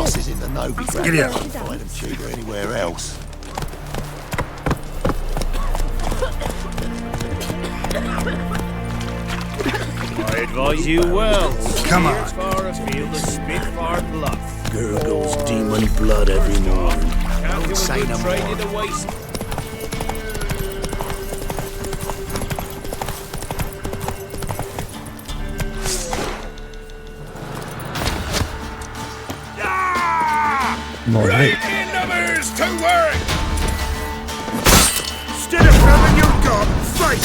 boss is in the know. Get out. Find them cheaper anywhere else. I advise you well. Come on. As far afield as Spitfire Bluff. Gurgles demon blood every morning. Can't do say a no good trade more. in a waste. Right. In numbers to work! Instead of grabbing your gun, fight!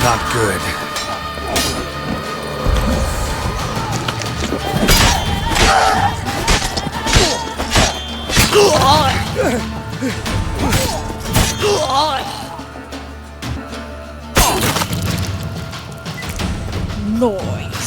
Not good. Nice.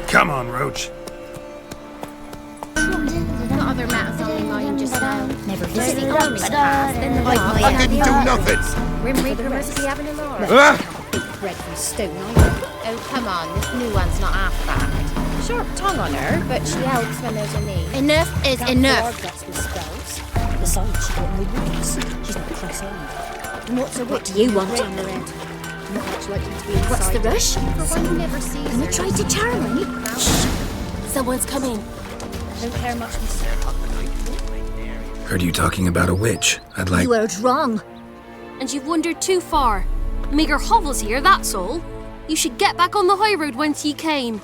Come on, Roach. What other matters on my mind just now? Never Just the visited army pass, then the I didn't do nothing. Grim Reaper must be having a lark. bread from stone either. Oh, come on, this new one's not half bad. Sharp tongue on her, but she helps when there's a need. Enough is enough. That's with spells. Besides, she got no wounds. She's not cross-eyed. And what's a What do you want? on the red? Not much likely to be inside. What's the rush? For one who never sees her. Gonna try to charm me? Someone's coming. Don't care much myself. Heard you talking about a witch. I'd like... You heard wrong. And you've wandered too far. Meagre hovels here, that's all. You should get back on the high road whence ye came.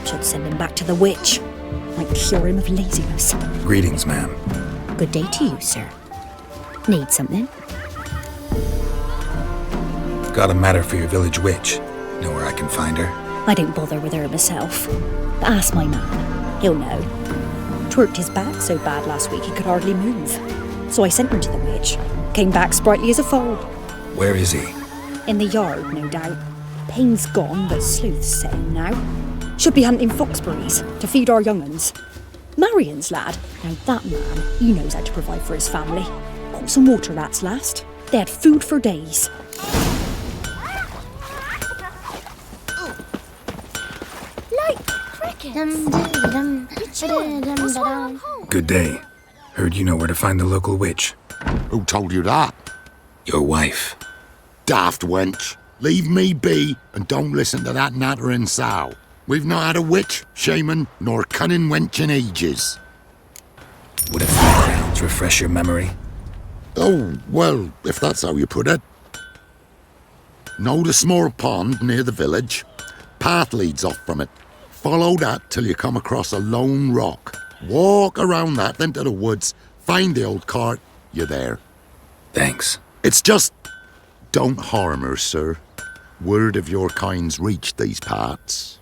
Should send him back to the witch. Might cure him of laziness. Greetings, ma'am. Good day to you, sir. Need something? Got a matter for your village witch. Know where I can find her? I don't bother with her myself. But ask my man. He'll know. Twerked his back so bad last week he could hardly move. So I sent her to the witch. Came back sprightly as a foal. Where is he? In the yard, no doubt. Pain's gone, but sleuth's setting now. Should be hunting foxberries to feed our young'uns. Marion's lad. Now that man, he knows how to provide for his family. Got some water rats last. They had food for days. Good day. Heard you know where to find the local witch. Who told you that? Your wife. Daft wench. Leave me be and don't listen to that nattering sow. We've not had a witch, shaman, nor cunning wench in ages. Would a few crowns refresh your memory? Oh, well, if that's how you put it. Know the small pond near the village? Path leads off from it. Follow that till you come across a lone rock. Walk around that, then to the woods. Find the old cart. You're there. Thanks. It's just... don't harm her, sir. Word of your kind's reached these parts.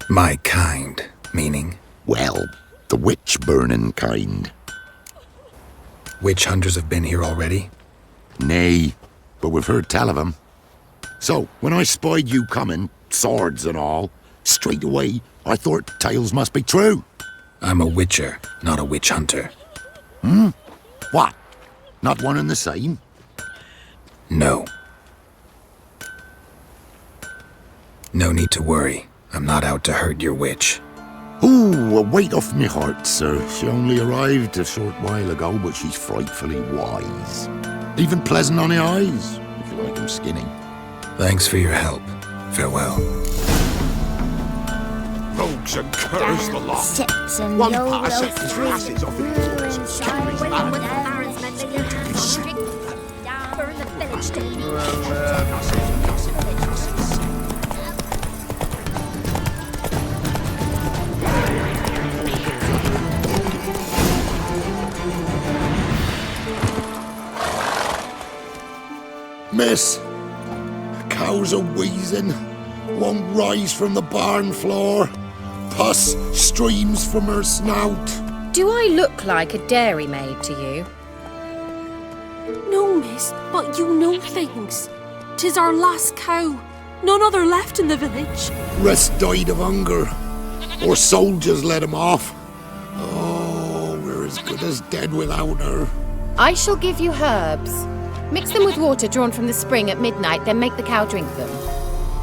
My kind, meaning? Well, the witch-burning kind. Witch hunters have been here already? Nay, but we've heard tell of 'em. So, when I spied you coming, swords and all, straight away I thought tales must be true. I'm a witcher, not a witch hunter. What? Not one and the same? No. No need to worry. I'm not out to hurt your witch. Ooh, a weight off me heart, sir. She only arrived a short while ago, but she's frightfully wise. Even pleasant on the eyes, if you like 'em skinny. Thanks for your help. Farewell. Rogues and curs the lot. Sits and One YOLO pass and through passes off in the ruins, forest. Carries down, man. down, burn the village to Miss, cows are wheezing, won't rise from the barn floor. Pus streams from her snout. Do I look like a dairymaid to you? No, miss, but you know things. 'Tis our last cow. None other left in the village. Rest died of hunger, or soldiers let him off. Oh, we're as good as dead without her. I shall give you herbs. Mix them with water drawn from the spring at midnight, then make the cow drink them.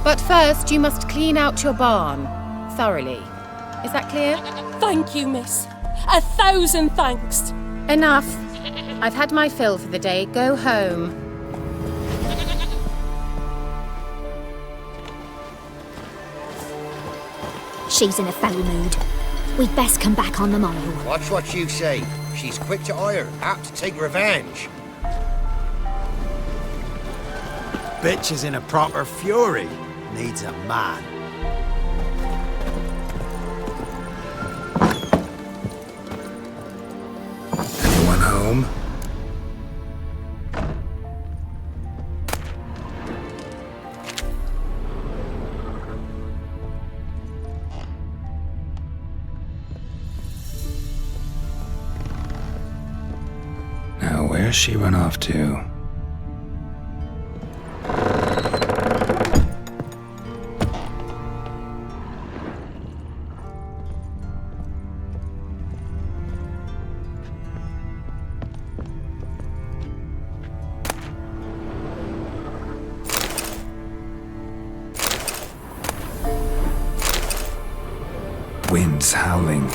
But first, you must clean out your barn thoroughly. Is that clear? Thank you, miss. 1,000 thanks. Enough. I've had my fill for the day. Go home. She's in a foul mood. We'd best come back on the morrow. Watch what you say. She's quick to ire, apt to take revenge. Bitch is in a proper fury. Needs a man. Anyone home? Now, where's she run off to? Winds howling.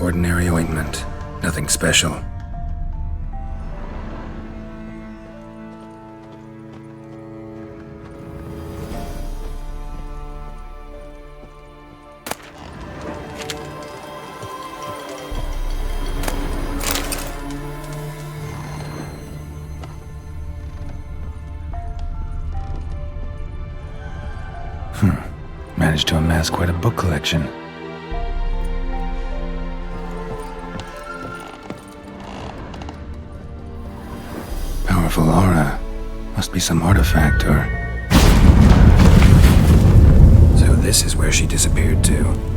Ordinary ointment. Nothing special. Managed to amass quite a book collection. Powerful aura. Must be some artifact or... So this is where she disappeared to.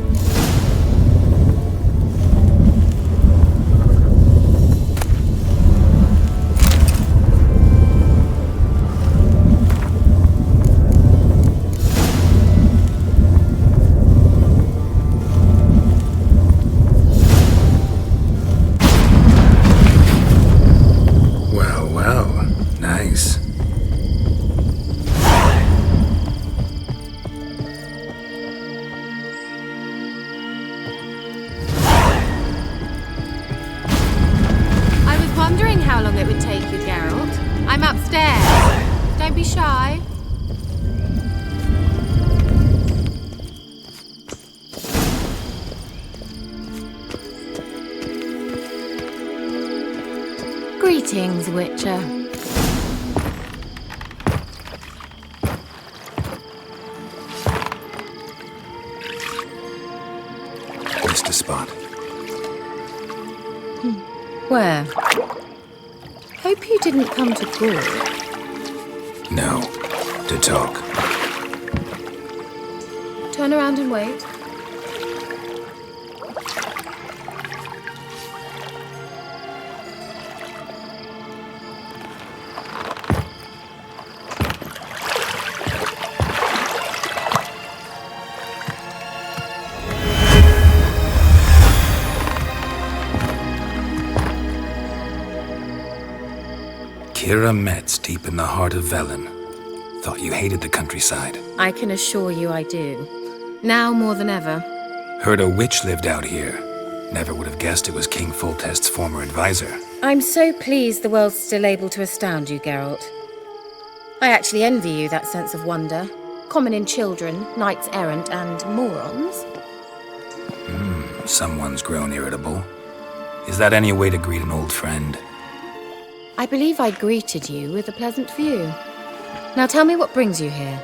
Nice. I was wondering how long it would take you, Geralt. I'm upstairs. Don't be shy. Greetings, Witcher. Just a spot. Where? Hope you didn't come to Gaul. No. To talk. Turn around and wait. Keira Metz, deep in the heart of Velen. Thought you hated the countryside. I can assure you I do. Now more than ever. Heard a witch lived out here. Never would have guessed it was King Foltest's former advisor. I'm so pleased the world's still able to astound you, Geralt. I actually envy you that sense of wonder. Common in children, knights errant, and morons. Someone's grown irritable. Is that any way to greet an old friend? I believe I greeted you with a pleasant view. Now tell me what brings you here.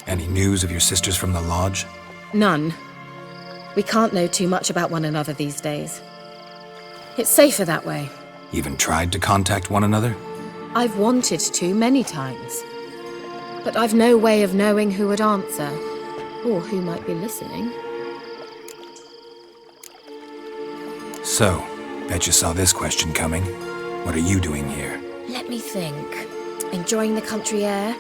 Any news of your sisters from the lodge? None. We can't know too much about one another these days. It's safer that way. Even tried to contact one another? I've wanted to many times. But I've no way of knowing who would answer, or who might be listening. So, bet you saw this question coming. What are you doing here? Let me think. Enjoying the country air?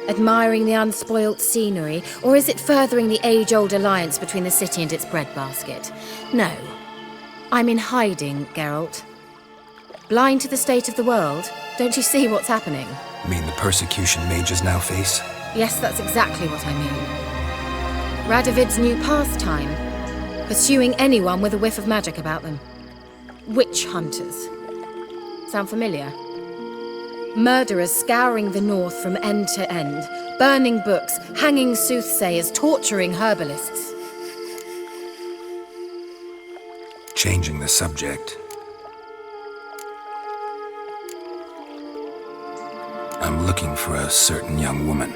Admiring the unspoilt scenery? Or is it furthering the age-old alliance between the city and its breadbasket? No. I'm in hiding, Geralt. Blind to the state of the world? Don't you see what's happening? Mean the persecution mages now face? Yes, that's exactly what I mean. Radovid's new pastime. Pursuing anyone with a whiff of magic about them. Witch hunters. Sound familiar? Murderers scouring the north from end to end, burning books, hanging soothsayers, torturing herbalists. Changing the subject. I'm looking for a certain young woman.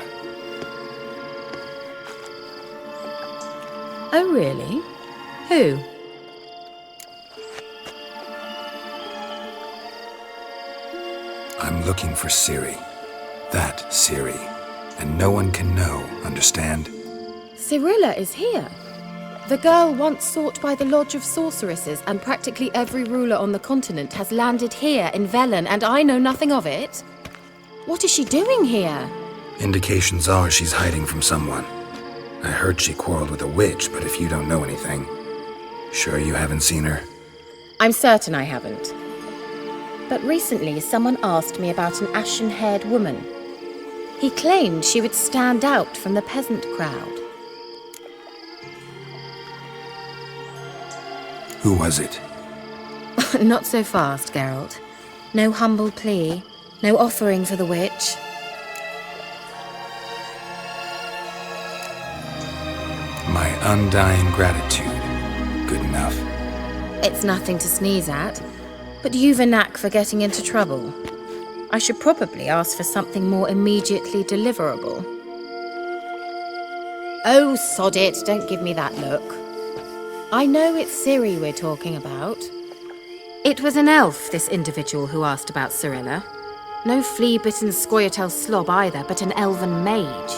Oh, really? Who? I'm looking for Ciri. That Ciri. And no one can know, understand? Cirilla is here. The girl once sought by the Lodge of Sorceresses, and practically every ruler on the continent has landed here in Velen, and I know nothing of it. What is she doing here? Indications are she's hiding from someone. I heard she quarreled with a witch, but if you don't know anything, sure you haven't seen her? I'm certain I haven't. But recently someone asked me about an ashen-haired woman. He claimed she would stand out from the peasant crowd. Who was it? Not so fast, Geralt. No humble plea, no offering for the witch. My undying gratitude. Good enough. It's nothing to sneeze at, but you've a knack for getting into trouble. I should probably ask for something more immediately deliverable. Oh, sod it, don't give me that look. I know it's Ciri we're talking about. It was an elf, this individual who asked about Cirilla. No flea-bitten Scoia'tael slob either, but an elven mage.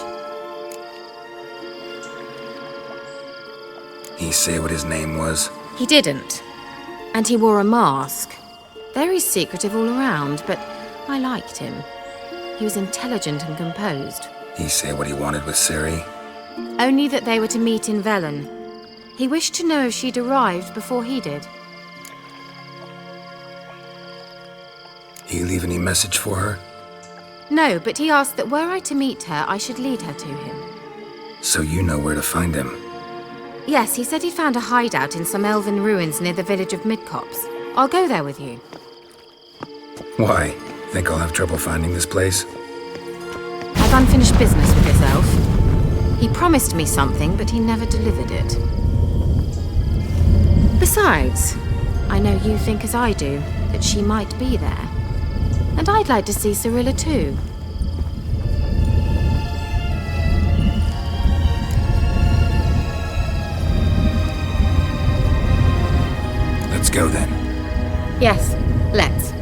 He say what his name was? He didn't. And he wore a mask. Very secretive all around, but I liked him. He was intelligent and composed. He say what he wanted with Ciri? Only that they were to meet in Velen. He wished to know if she'd arrived before he did. He leave any message for her? No, but he asked that were I to meet her, I should lead her to him. So you know where to find him? Yes, he said he'd found a hideout in some Elven Ruins near the village of Midcopse. I'll go there with you. Why? Think I'll have trouble finding this place? I've unfinished business with this elf. He promised me something, but he never delivered it. Besides, I know you think as I do, that she might be there. And I'd like to see Cyrilla too. Let's go then. Yes, let's.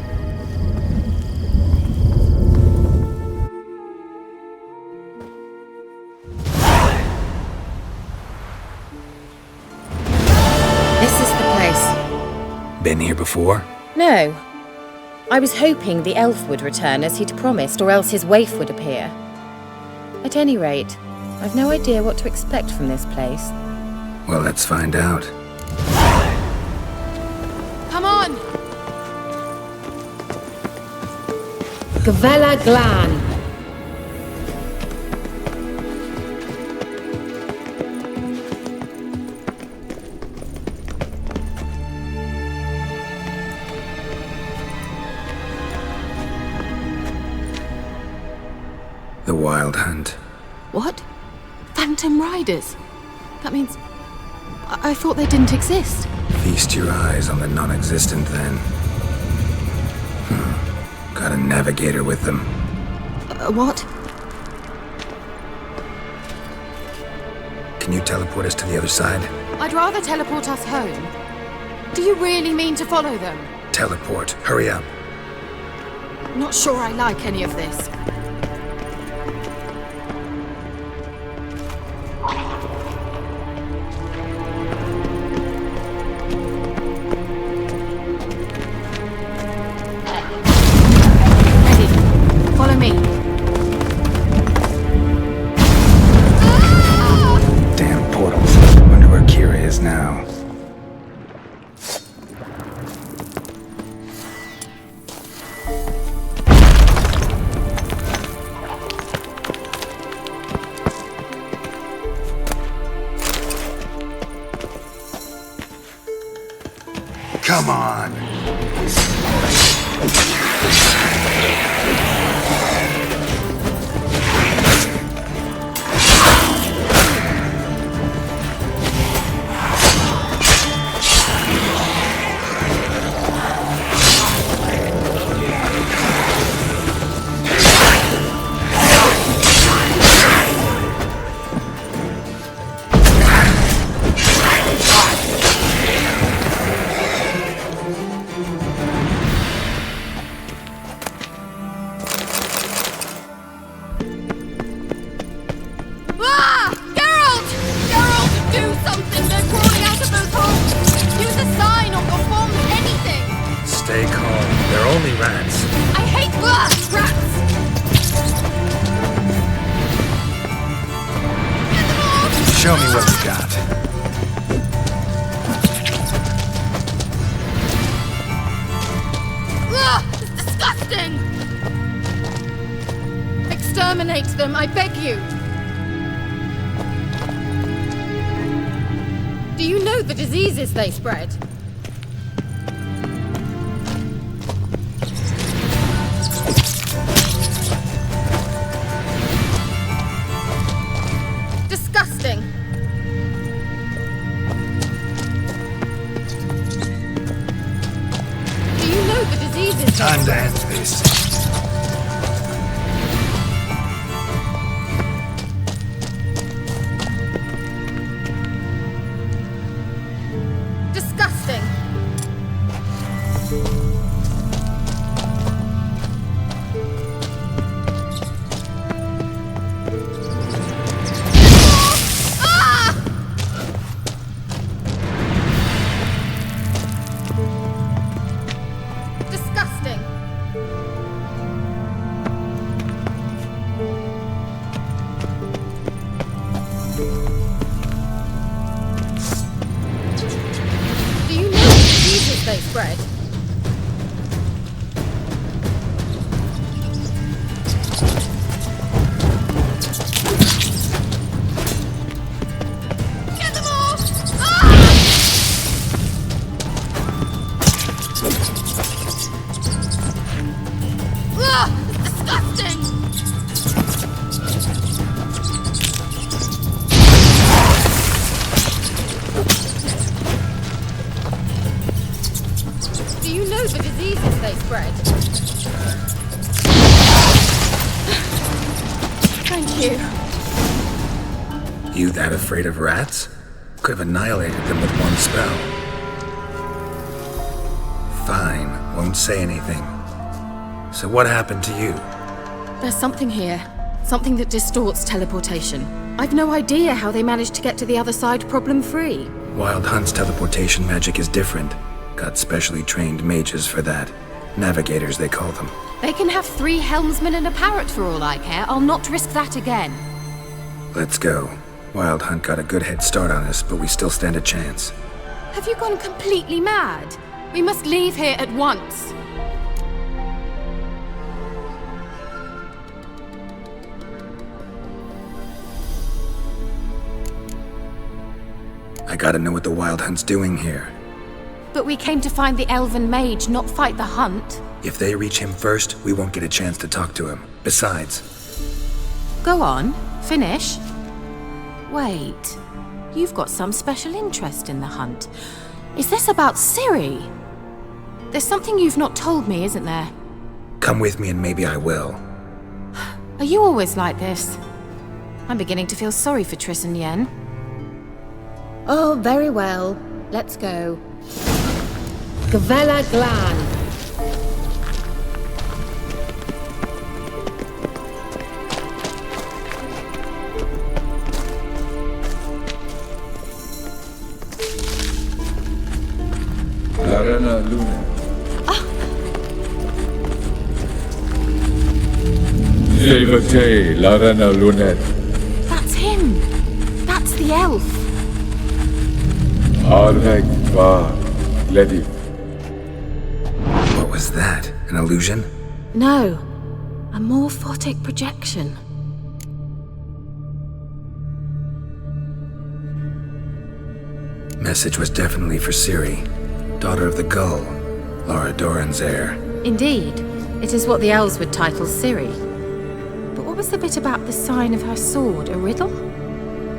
This is the place. Been here before? No. I was hoping the elf would return as he'd promised, or else his waif would appear. At any rate, I've no idea what to expect from this place. Well, let's find out. Come on! Gavella Glan. The Wild Hunt. What? Phantom Riders? That means... I thought they didn't exist. Feast your eyes on the non-existent then. Got a navigator with them. What? Can you teleport us to the other side? I'd rather teleport us home. Do you really mean to follow them? Teleport. Hurry up. Not sure I like any of this. Follow me. Damn portals. Wonder where Keira is now. Come on. Ah! Geralt! Geralt, do something! They're crawling out of those holes! Use a sign or perform anything! Stay calm. They're only rats. I hate rats! Get them off! Show me what you got. Ugh! It's disgusting! Exterminate them, I beg you! Do you know the diseases they spread? Disgusting! Do you know the diseases they Time to spread? end this. Disgusting! Ah! Disgusting! Do you know the diseases they spread? Get them off! Ah! Ugh! It's disgusting! spread. Thank you. You that afraid of rats? Could have annihilated them with one spell. Fine, won't say anything. So what happened to you? There's something here. Something that distorts teleportation. I've no idea how they managed to get to the other side problem-free. Wild Hunt's teleportation magic is different. Got specially trained mages for that. Navigators, they call them. They can have 3 helmsmen and a parrot for all I care. I'll not risk that again. Let's go. Wild Hunt got a good head start on us, but we still stand a chance. Have you gone completely mad? We must leave here at once. I gotta know what the Wild Hunt's doing here. But we came to find the Elven Mage, not fight the hunt. If they reach him first, we won't get a chance to talk to him. Besides... Go on, finish. Wait, you've got some special interest in the hunt. Is this about Ciri? There's something you've not told me, isn't there? Come with me and maybe I will. Are you always like this? I'm beginning to feel sorry for Triss and Yen. Oh, very well. Let's go. Gavella Glan. Larena Luna. Levate, Larena Lunet. That's him. That's the elf. Arveg var Ledi. What was that? An illusion? No, a morphotic projection. Message was definitely for Ciri, daughter of the Gull, Lara Doran's heir. Indeed, it is what the elves would title Ciri. But what was the bit about the sign of her sword? A riddle?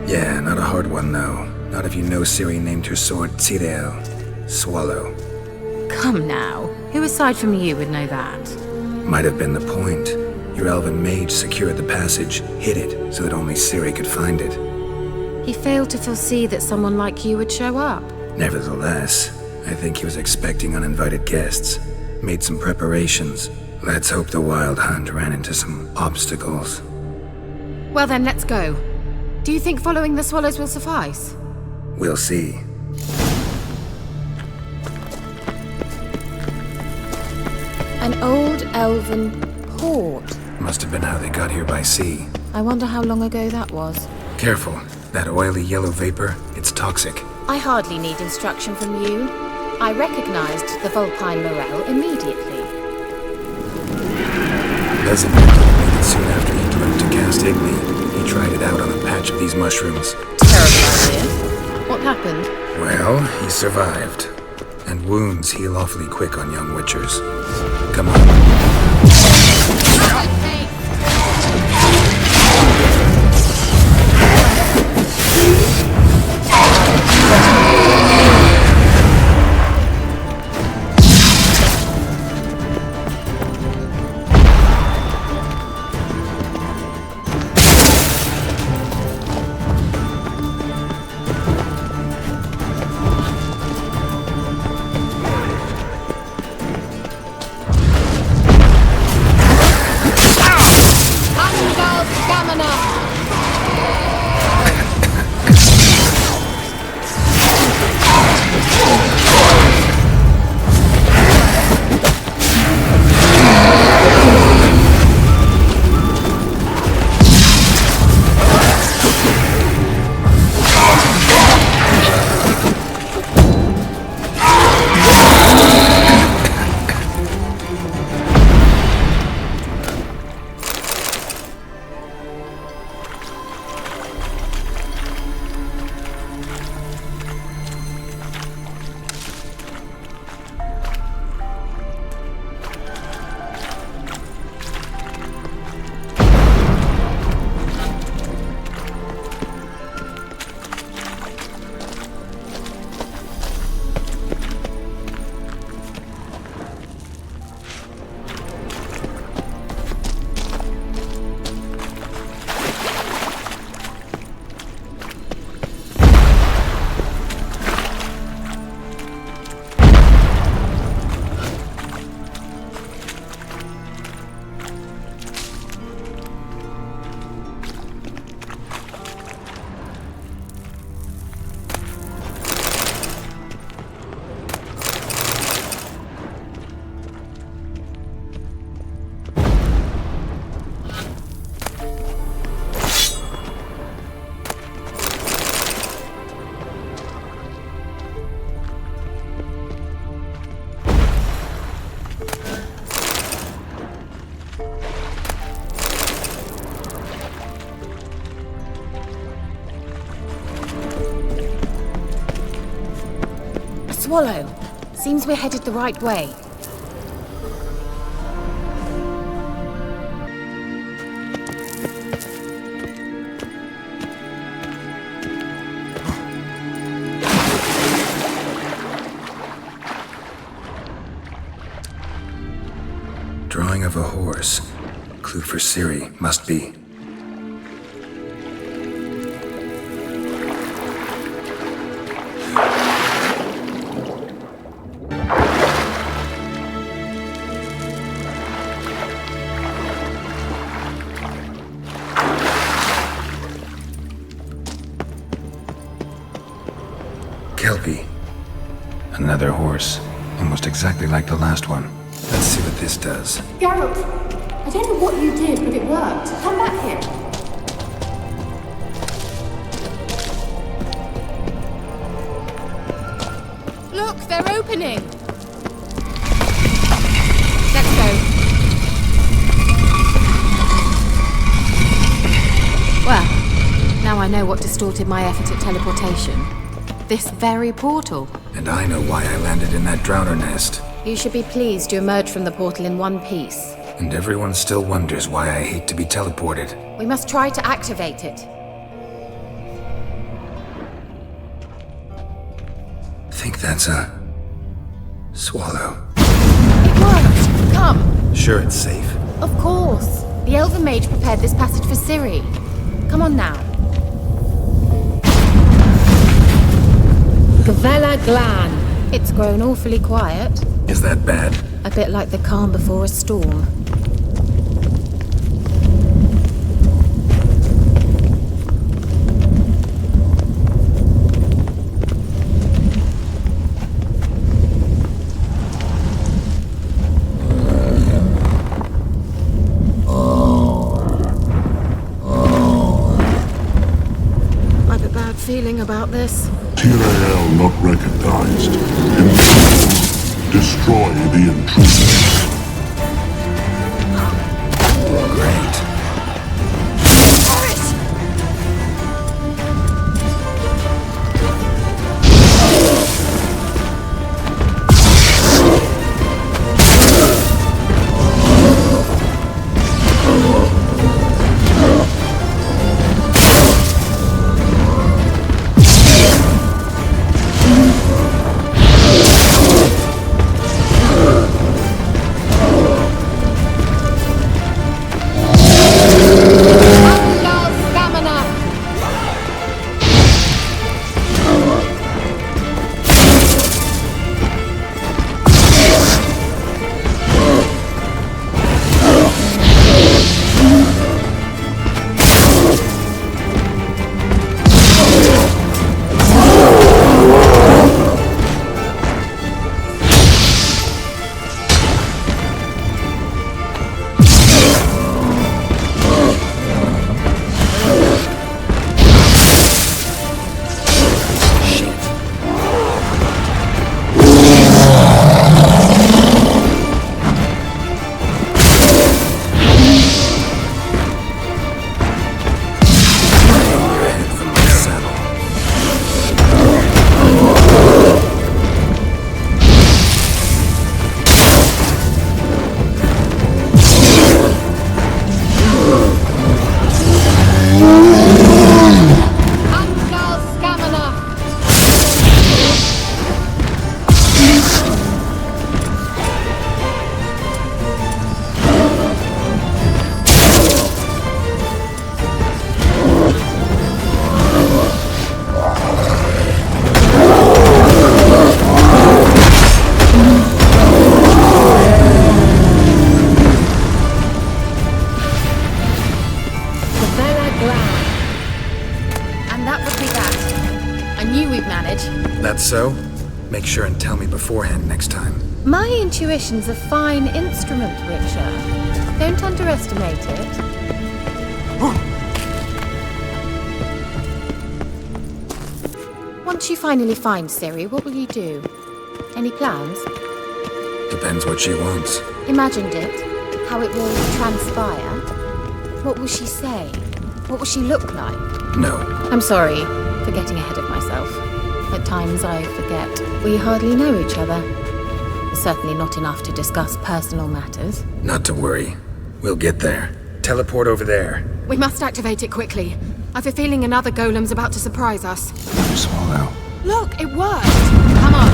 Yeah, not a hard one though. Not if you know Ciri named her sword Tirel, Swallow. Come now, who aside from you would know that? Might have been the point. Your elven mage secured the passage, hid it, so that only Ciri could find it. He failed to foresee that someone like you would show up. Nevertheless, I think he was expecting uninvited guests. Made some preparations. Let's hope the Wild Hunt ran into some obstacles. Well then, let's go. Do you think following the swallows will suffice? We'll see. An old elven port. Must have been how they got here by sea. I wonder how long ago that was. Careful. That oily yellow vapor, it's toxic. I hardly need instruction from you. I recognized the Vulpine Morel immediately. Bezimer told me that soon after he learned to cast Igni, he tried it out on a patch of these mushrooms. Terrible idea. What happened? Well, he survived. And wounds heal awfully quick on young witchers. Come on. Swallow. Seems we're headed the right way. Drawing of a horse. Clue for Ciri, must be. Kelpie. Another horse. Almost exactly like the last one. Let's see what this does. Geralt, I don't know what you did, but it worked. Come back here. Look, they're opening! Let's go. Well, now I know what distorted my effort at teleportation. This very portal. And I know why I landed in that drowner nest. You should be pleased you emerged from the portal in one piece. And everyone still wonders why I hate to be teleported. We must try to activate it. Think that's a... swallow. It worked! Come! Sure it's safe. Of course. The Elven Mage prepared this passage for Ciri. Come on now. Gavella Glan. It's grown awfully quiet. Is that bad? A bit like the calm before a storm. I've a bad feeling about this. Tyrael not recognized. Destroy the intruders. Great. That's so? Make sure and tell me beforehand next time. My intuition's a fine instrument, Witcher. Don't underestimate it. Once you finally find Ciri, what will you do? Any plans? Depends what she wants. Imagined it. How it will transpire. What will she say? What will she look like? No. I'm sorry for getting ahead of myself. At times I forget we hardly know each other. Certainly not enough to discuss personal matters. Not to worry. We'll get there. Teleport over there. We must activate it quickly. I've a feeling another golem's about to surprise us. Another swallow. Look, it worked! Come on.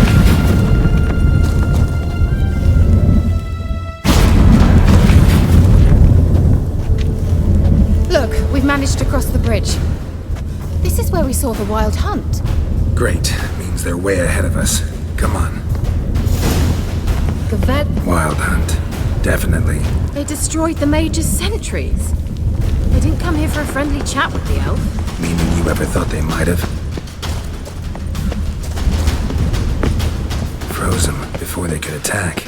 Look, we've managed to cross the bridge. This is where we saw the wild hunt. Great. Means they're way ahead of us. Come on. Wild hunt. Definitely. They destroyed the mage's sentries. They didn't come here for a friendly chat with the elf. Meaning you ever thought they might have? Froze them before they could attack.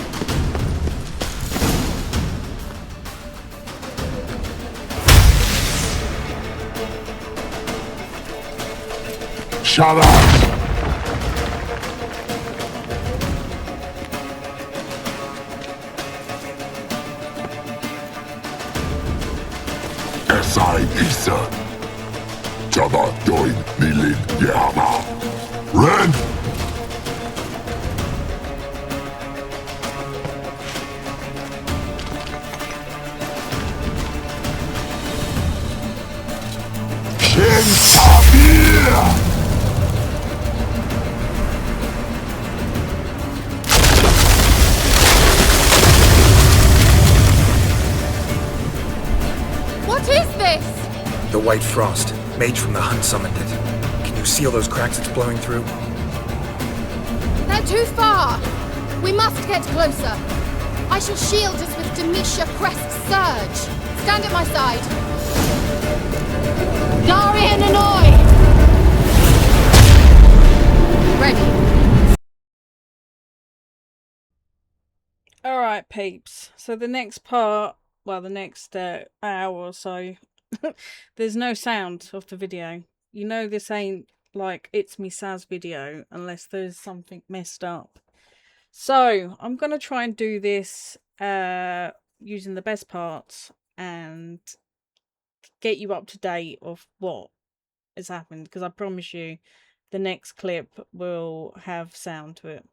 Shut up! Sai Isa. Java join Nilin Yama. Ren! Shin Sabir! The White Frost. Mage from the hunt summoned it. Can you seal those cracks it's blowing through? They're too far! We must get closer. I shall shield us with Demetia Crest Surge. Stand at my side. Darian Annoy! Ready. Alright, peeps. So the next part, well, the next hour or so, there's no sound of the video. You know this ain't like It's Me Saz video unless there's something messed up. So I'm going to try and do this using the best parts and get you up to date of what has happened, because I promise you the next clip will have sound to it.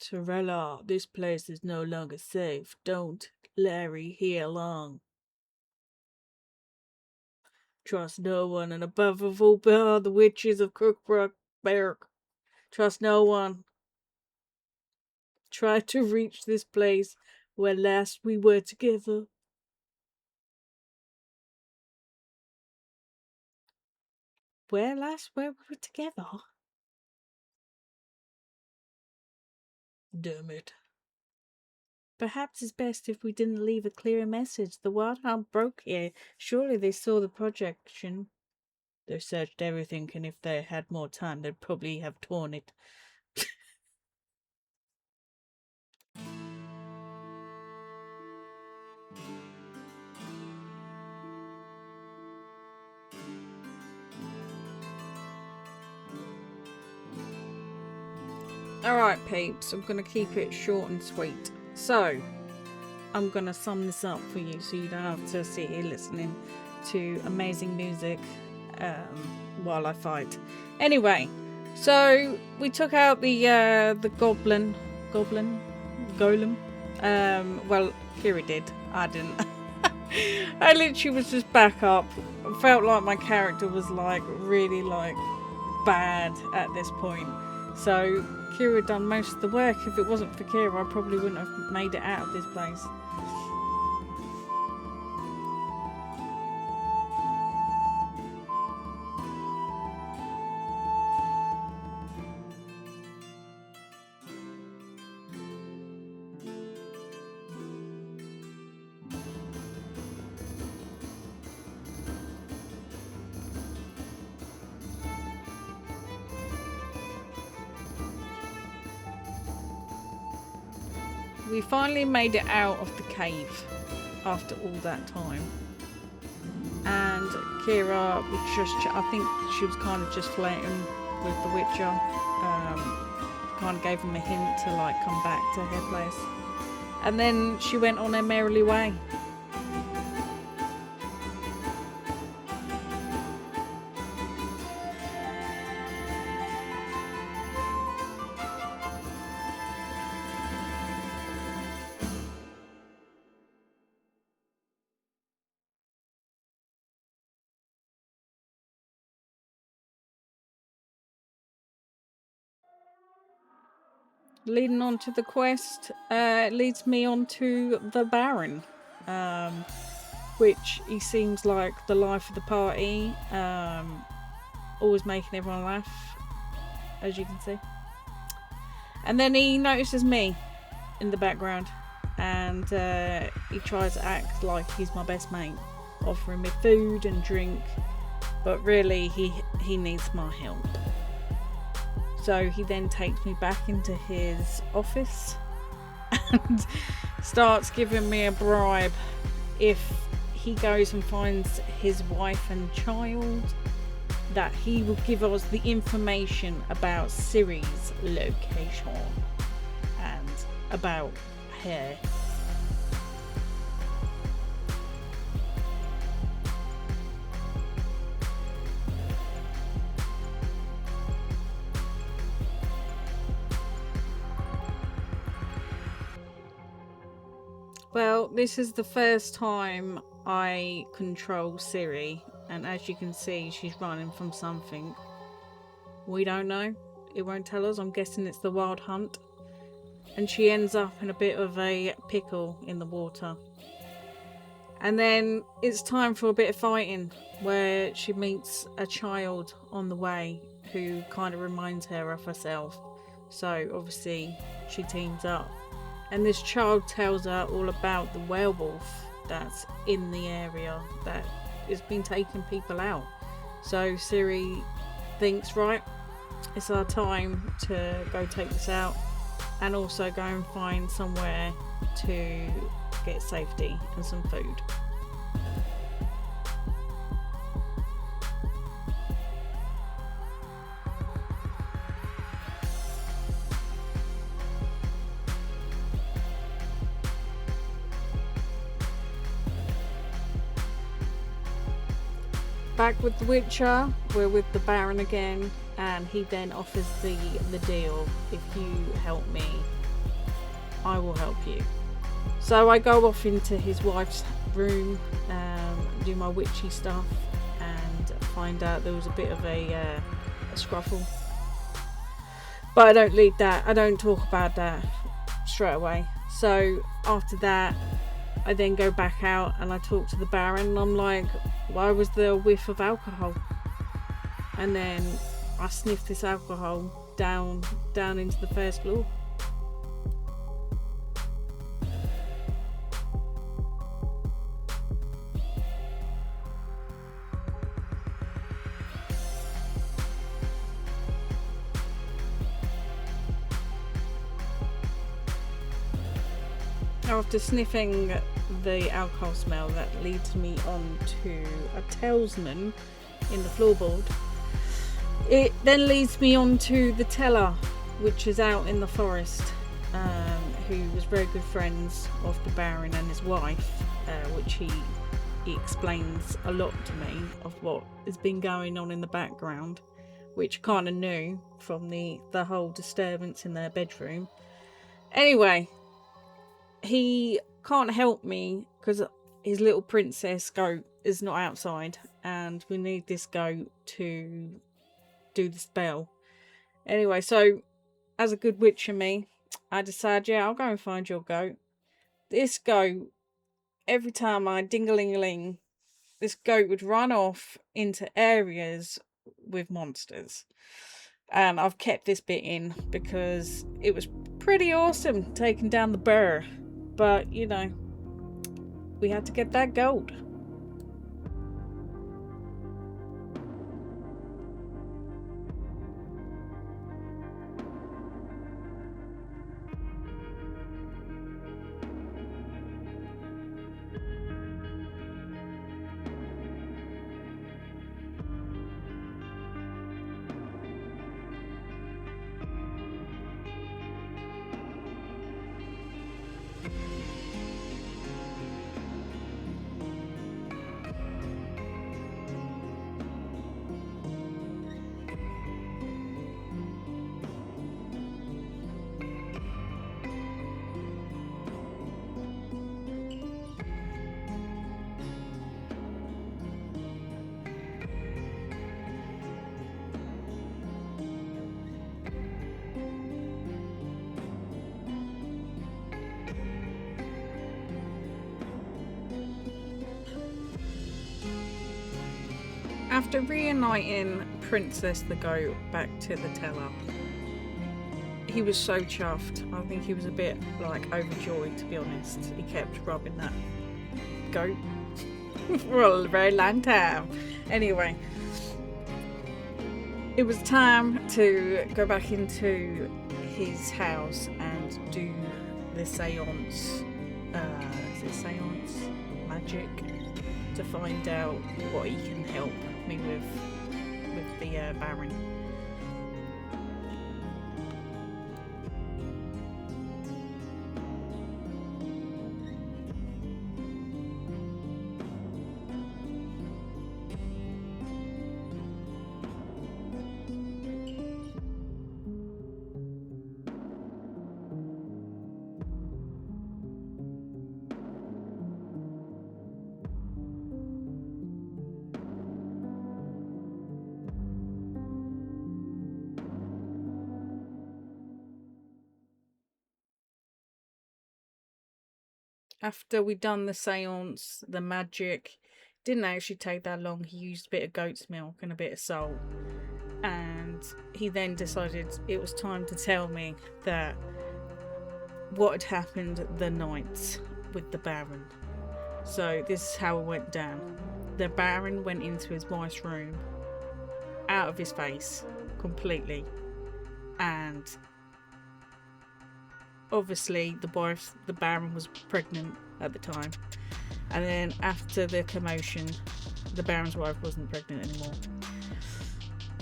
Torella, this place is no longer safe. Don't Larry here long. Trust no one, and above all, the witches of Cookbrook Berg. Trust no one. Try to reach this place where last we were together. where last where we were together? Damn it. Perhaps it's best if we didn't leave a clearer message. The Wild Hunt broke here. Surely they saw the projection. They searched everything, and if they had more time, they'd probably have torn it. Alright, peeps, I'm going to keep it short and sweet. So, I'm going to sum this up for you so you don't have to sit here listening to amazing music while I fight. Anyway, so we took out the golem. Well, Keira did. I didn't. I literally was just back up. I felt like my character was like really like bad at this point. So Keira done most of the work. If it wasn't for Keira, I probably wouldn't have made it out of this place. We finally made it out of the cave after all that time. And Keira was just, I think she was kind of just flirting with the Witcher. Kind of gave him a hint to like come back to her place. And then she went on her merrily way. Leading on to the quest leads me on to the Baron, which he seems like the life of the party, always making everyone laugh, as you can see. And then he notices me in the background, and he tries to act like he's my best mate, offering me food and drink, but really he needs my help. So he then takes me back into his office and starts giving me a bribe if he goes and finds his wife and child, that he will give us the information about Ciri's location and about her. Well, this is the first time I control Ciri, and as you can see, she's running from something. We don't know. It won't tell us. I'm guessing it's the Wild Hunt. And she ends up in a bit of a pickle in the water. And then it's time for a bit of fighting, where she meets a child on the way who kind of reminds her of herself. So obviously she teams up. And this child tells her all about the werewolf that's in the area that has been taking people out. So Ciri thinks, right, it's our time to go take this out, and also go and find somewhere to get safety and some food. Back with the Witcher, we're with the Baron again, and he then offers the deal. If you help me, I will help you. So I go off into his wife's room, do my witchy stuff, and find out there was a bit of a scruffle. But I don't lead that. I don't talk about that straight away. So after that, I then go back out and I talk to the Baron, and I'm like, why was there a whiff of alcohol? and then I sniffed this alcohol down into the first floor. After sniffing the alcohol smell, that leads me on to a talisman in the floorboard. It then leads me on to the teller, which is out in the forest, who was very good friends of the Baron and his wife, which he explains a lot to me of what has been going on in the background, which kind of knew from the whole disturbance in their bedroom. Anyway, he can't help me because his little princess goat is not outside, and we need this goat to do the spell. Anyway, so as a good witch in me, I decide, yeah, I'll go and find your goat. This goat, every time I ding-a-ling-a-ling, this goat would run off into areas with monsters. And I've kept this bit in because it was pretty awesome taking down the bear. But, you know, we had to get that gold. After reuniting Princess the Goat back to the teller, he was so chuffed. I think he was a bit like overjoyed, to be honest. He kept rubbing that goat for a very long time. Anyway, it was time to go back into his house and do the seance. Is it seance? Magic? To find out what he can help me with the Baron. After we'd done the seance, the magic, didn't actually take that long. He used a bit of goat's milk and a bit of salt. And he then decided it was time to tell me that what had happened the night with the Baron. So this is how it went down. The Baron went into his wife's room, out of his face, completely. And obviously the Baron was pregnant at the time, and then after the commotion, the Baron's wife wasn't pregnant anymore,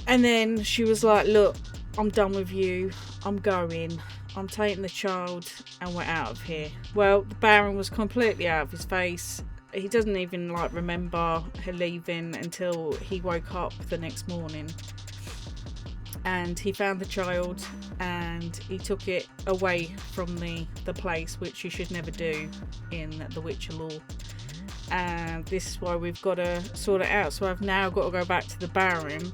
and then she was like, look, I'm done with you, I'm going, I'm taking the child, and we're out of here. Well, the Baron was completely out of his face. He doesn't even remember her leaving until he woke up the next morning. And he found the child and he took it away from the place, which you should never do in the Witcher law. And this is why we've got to sort it out. So I've now got to go back to the Baron,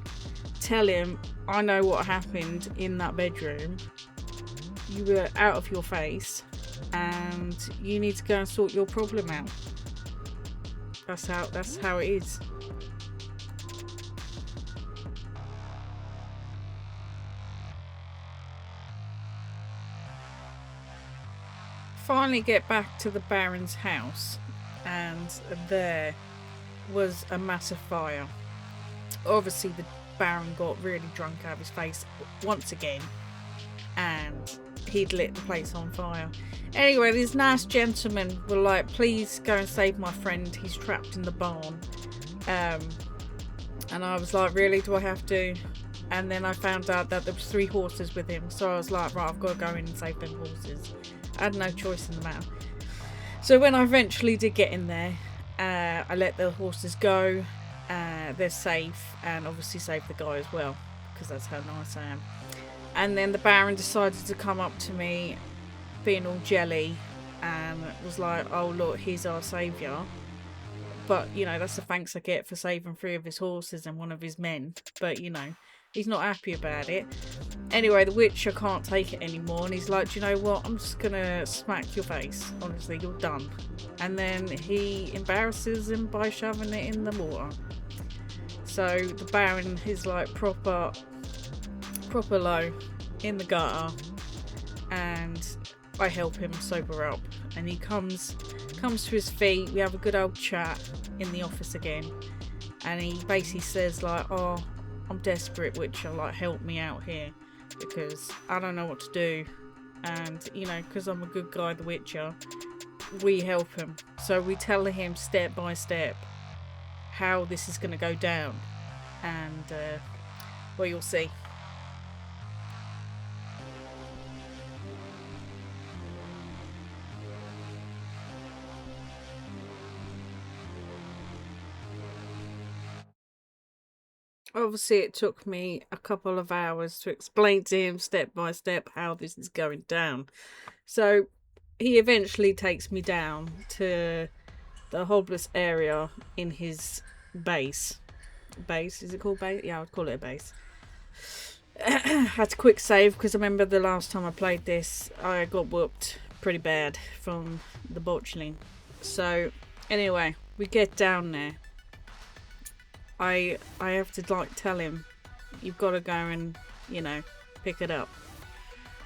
tell him I know what happened in that bedroom. You were out of your face and you need to go and sort your problem out. That's how it is. finally get back to the Baron's house, and there was a massive fire. Obviously, the Baron got really drunk out of his face once again, and he'd lit the place on fire. Anyway, these nice gentlemen were like, please go and save my friend, he's trapped in the barn. And I was like, really, do I have to? And then I found out that there was 3 horses with him, so I was like, right, I've got to go in and save them horses. I had no choice in the matter. So when I eventually did get in there, I let the horses go. They're safe, and obviously saved the guy as well, because that's how nice I am. And then the Baron decided to come up to me, being all jelly, and was like, oh look, he's our saviour. But, you know, that's the thanks I get for saving 3 of his horses and 1 of his men. But, you know, he's not happy about it. Anyway, the Witcher can't take it anymore, and he's like, do you know what, I'm just gonna smack your face. Honestly, you're done. And then he embarrasses him by shoving it in the water. So the Baron is like proper low in the gutter, and I help him sober up, and he comes to his feet. We have a good old chat in the office again, and he basically says like, oh, I'm desperate, Witcher, like help me out here, because I don't know what to do. And you know, because I'm a good guy, the Witcher, we help him. So we tell him step by step how this is going to go down, and well, you'll see. Obviously, it took me a couple of hours to explain to him step by step how this is going down. So he eventually takes me down to the Hobbless area in his base. Base? Is it called base? Yeah, I would call it a base. Had to quick save because I remember the last time I played this, I got whooped pretty bad from the Botchling. So anyway, we get down there. I have to like tell him, you've got to go and, you know, pick it up.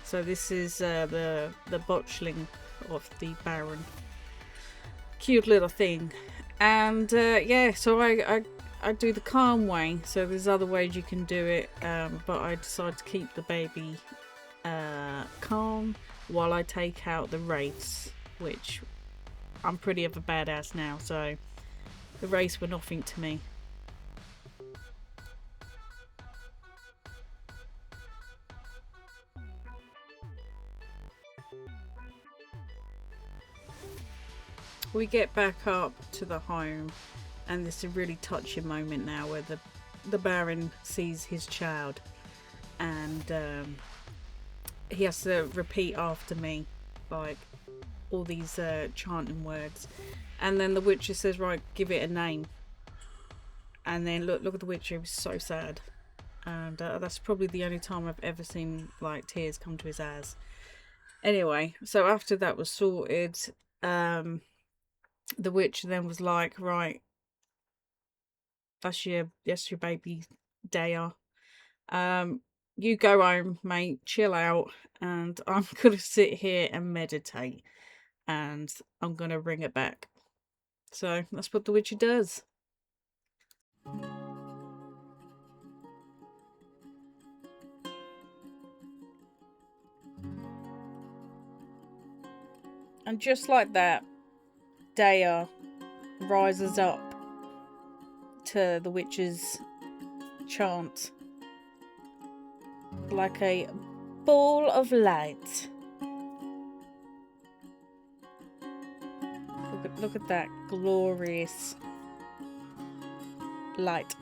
So this is the Botchling of the Baron. Cute little thing. And yeah, so I do the calm way. So there's other ways you can do it, but I decided to keep the baby calm while I take out the wraiths, which I'm pretty of a badass now, so the wraiths were nothing to me. We get back up to the home, and this is a really touching moment now where the Baron sees his child, and he has to repeat after me like all these chanting words, and then the Witcher says, right, give it a name. And then look at the Witcher, he was so sad, and that's probably the only time I've ever seen like tears come to his eyes. Anyway, so after that was sorted, the Witcher then was like, right, that's your baby Daya. You go home, mate, chill out, and I'm gonna sit here and meditate, and I'm gonna bring it back. So that's what the Witcher does. And just like that, Daya rises up to the Witcher's chant like a ball of light. Look at that glorious light.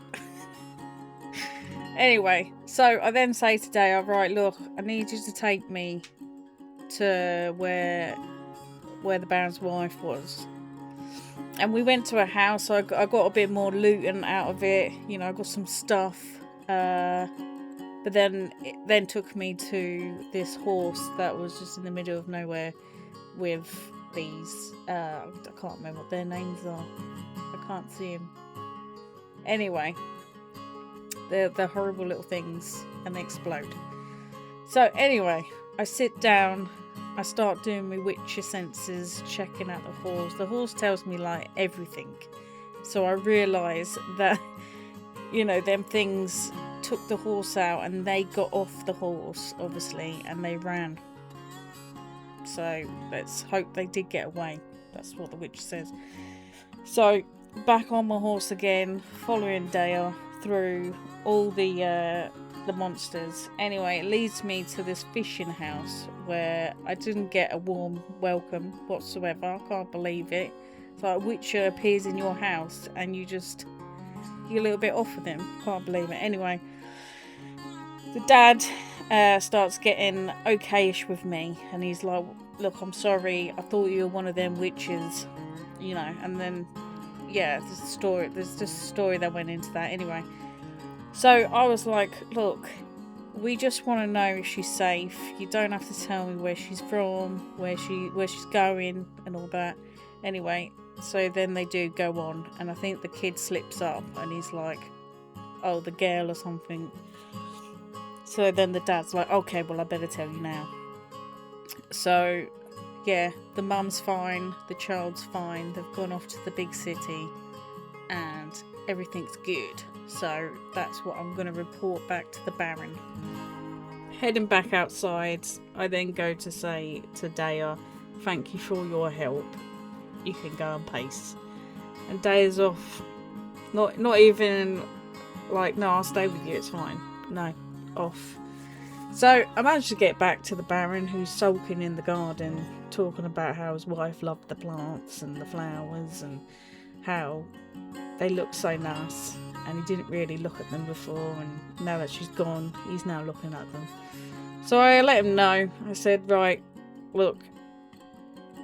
Anyway, so I then say to Daya, right, look, I need you to take me to where the Baron's wife was. And we went to a house, so I got a bit more looting out of it. You know, I got some stuff. But then it then took me to this horse that was just in the middle of nowhere with these, I can't remember what their names are. I can't see them. Anyway, they're horrible little things, and they explode. So anyway, I sit down, I start doing my witcher senses, checking out the horse. The horse tells me like everything. So I realise that, you know, them things took the horse out and they got off the horse, obviously, and they ran. So let's hope they did get away. That's what the witch says. So back on my horse again, following Dale through all the monsters. Anyway, it leads me to this fishing house where I didn't get a warm welcome whatsoever. I can't believe it. It's like a witcher appears in your house and you're a little bit off with him. Can't believe it. Anyway, the dad starts getting okayish with me, and he's like, look, I'm sorry, I thought you were one of them witches, you know. And then yeah, there's just a story that went into that. Anyway, so I was like, look, we just want to know if she's safe. You don't have to tell me where she's from, where she's going and all that. Anyway, so then they do go on, and I think the kid slips up and he's like, oh, the girl or something. So then the dad's like, okay, well, I better tell you now. So yeah, the mum's fine, the child's fine, they've gone off to the big city and everything's good. So that's what I'm going to report back to the Baron. Heading back outside, I then go to say to Dea, thank you for all your help. You can go and pace. And Dea's off. Not even like, no, I'll stay with you, it's fine. No, off. So I managed to get back to the Baron, who's sulking in the garden, talking about how his wife loved the plants and the flowers and how they look so nice, and he didn't really look at them before, and now that she's gone, he's now looking at them. So I let him know. I said, right, look,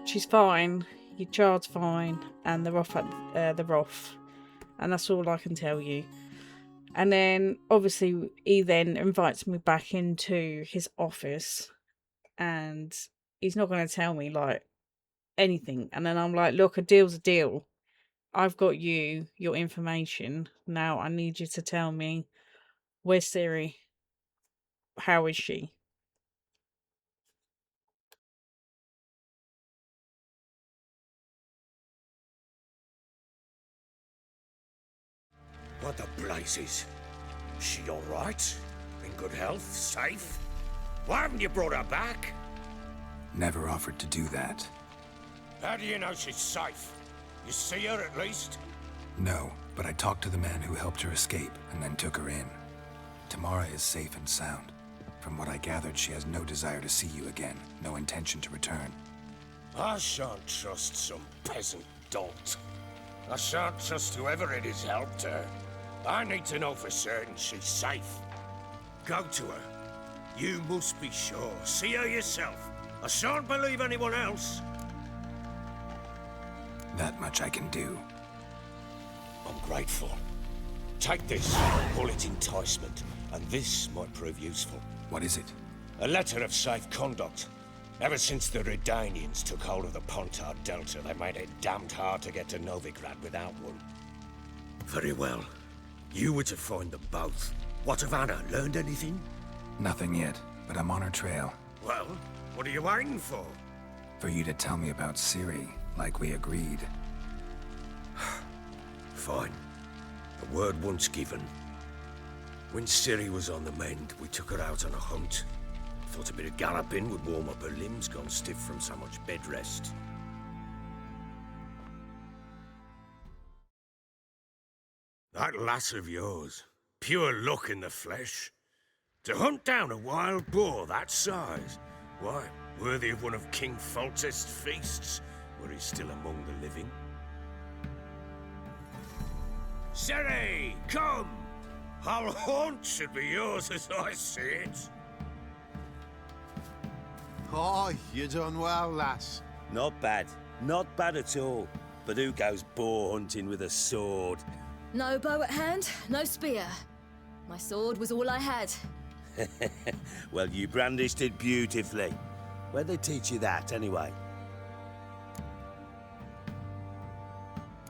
she's fine, your child's fine, and they're off at the Roth, and that's all I can tell you. And then obviously he then invites me back into his office, and he's not going to tell me like anything. And then I'm like, look, a deal's a deal. I've got your information. Now I need you to tell me, where's Ciri? How is she? What the blazes? She all right? In good health? Safe? Why haven't you brought her back? Never offered to do that. How do you know she's safe? You see her at least? No, but I talked to the man who helped her escape and then took her in. Tamara is safe and sound. From what I gathered, she has no desire to see you again, no intention to return. I shan't trust some peasant dolt. I shan't trust whoever it is helped her. I need to know for certain she's safe. Go to her. You must be sure. See her yourself. I shan't believe anyone else. That much I can do. I'm grateful. Take this, call it enticement, and this might prove useful. What is it? A letter of safe conduct. Ever since the Redanians took hold of the Pontard Delta, they made it damned hard to get to Novigrad without one. Very well. You were to find them both. What of Anna? Learned anything? Nothing yet, but I'm on her trail. Well, what are you waiting for? For you to tell me about Ciri, like we agreed. Fine. A word once given. When Ciri was on the mend, we took her out on a hunt. Thought a bit of galloping would warm up her limbs, gone stiff from so much bed rest. That lass of yours, pure luck in the flesh. To hunt down a wild boar that size, why, worthy of one of King Foltest's feasts, were he still among the living. Ciri, come! Our haunt should be yours as I see it. Oh, you done well, lass. Not bad. Not bad at all. But who goes boar hunting with a sword? No bow at hand, no spear. My sword was all I had. Well, you brandished it beautifully. Where'd they teach you that, anyway?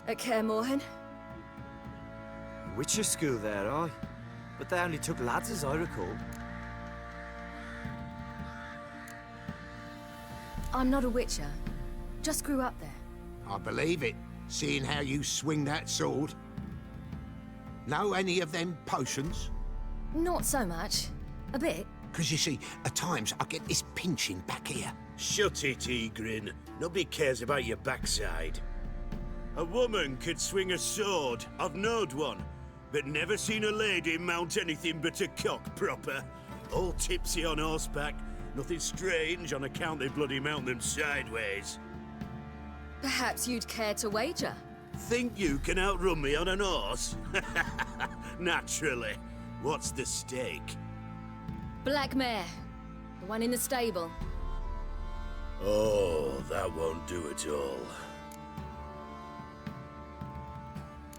At Kaer Morhen. Witcher school there, aye. But they only took lads, as I recall. I'm not a witcher. Just grew up there. I believe it, seeing how you swing that sword. Know any of them potions? Not so much. A bit. Because you see, at times I get this pinching back here. Shut it, Egrin. Nobody cares about your backside. A woman could swing a sword. I've knowed one. But never seen a lady mount anything but a cock proper. All tipsy on horseback. Nothing strange on account they bloody mount them sideways. Perhaps you'd care to wager? Think you can outrun me on an horse? Naturally. What's the stake? Black mare. The one in the stable. Oh, that won't do at all.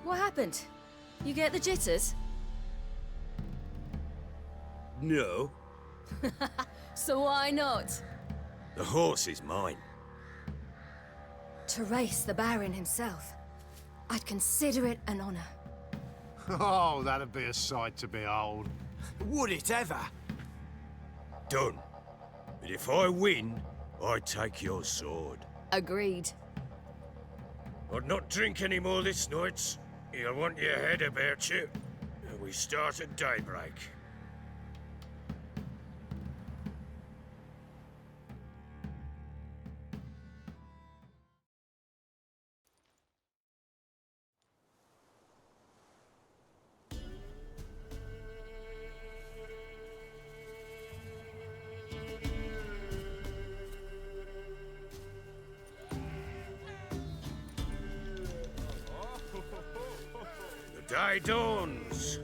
What happened? You get the jitters? No. So why not? The horse is mine. To race the Baron himself. I'd consider it an honor. Oh, that'd be a sight to behold. Would it ever? Done. But if I win, I take your sword. Agreed. I'd not drink any more this night. You'll want your head about you. We start at daybreak. Day dawns.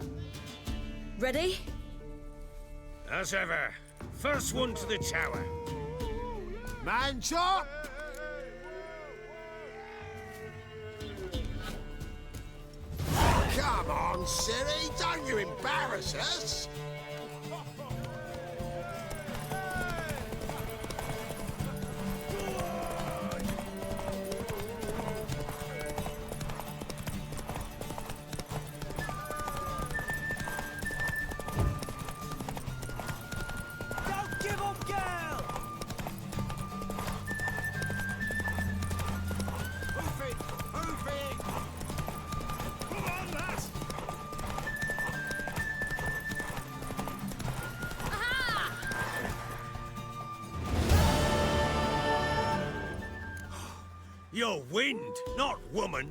Ready? As ever. First one to the tower. Man chop! Come on, Siri, don't you embarrass us! You're wind, not woman.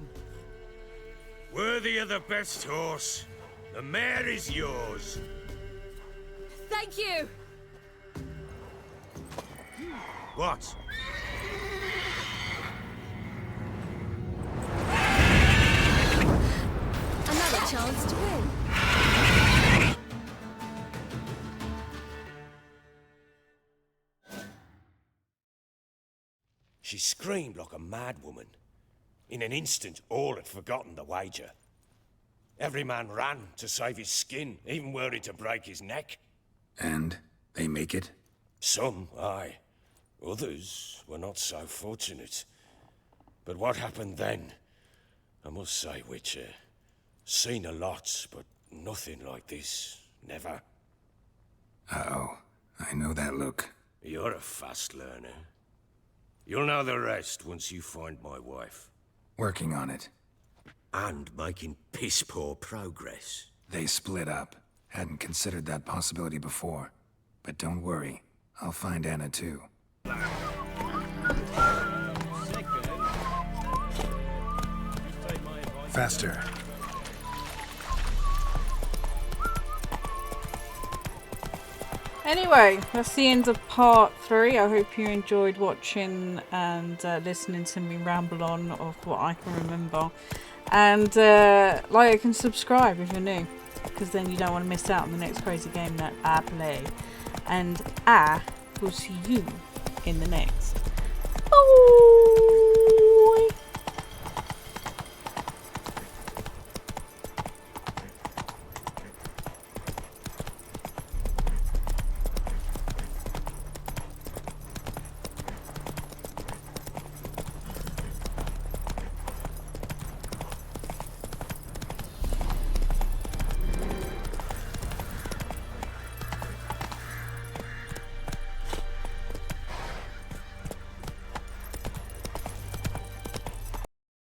Worthy of the best horse. The mare is yours. Thank you! What? Another chance to win. She screamed like a mad woman. In an instant, all had forgotten the wager. Every man ran to save his skin, even were it to break his neck. And they make it? Some, aye. Others were not so fortunate. But what happened then? I must say, Witcher, seen a lot, but nothing like this. Never. Uh-oh. I know that look. You're a fast learner. You'll know the rest once you find my wife. Working on it. And making piss-poor progress. They split up. Hadn't considered that possibility before. But don't worry. I'll find Anna too. Faster. Anyway, that's the end of part 3. I hope you enjoyed watching and listening to me ramble on of what I can remember. And like and subscribe if you're new, because then you don't want to miss out on the next crazy game that I play. And I will see you in the next. Bye.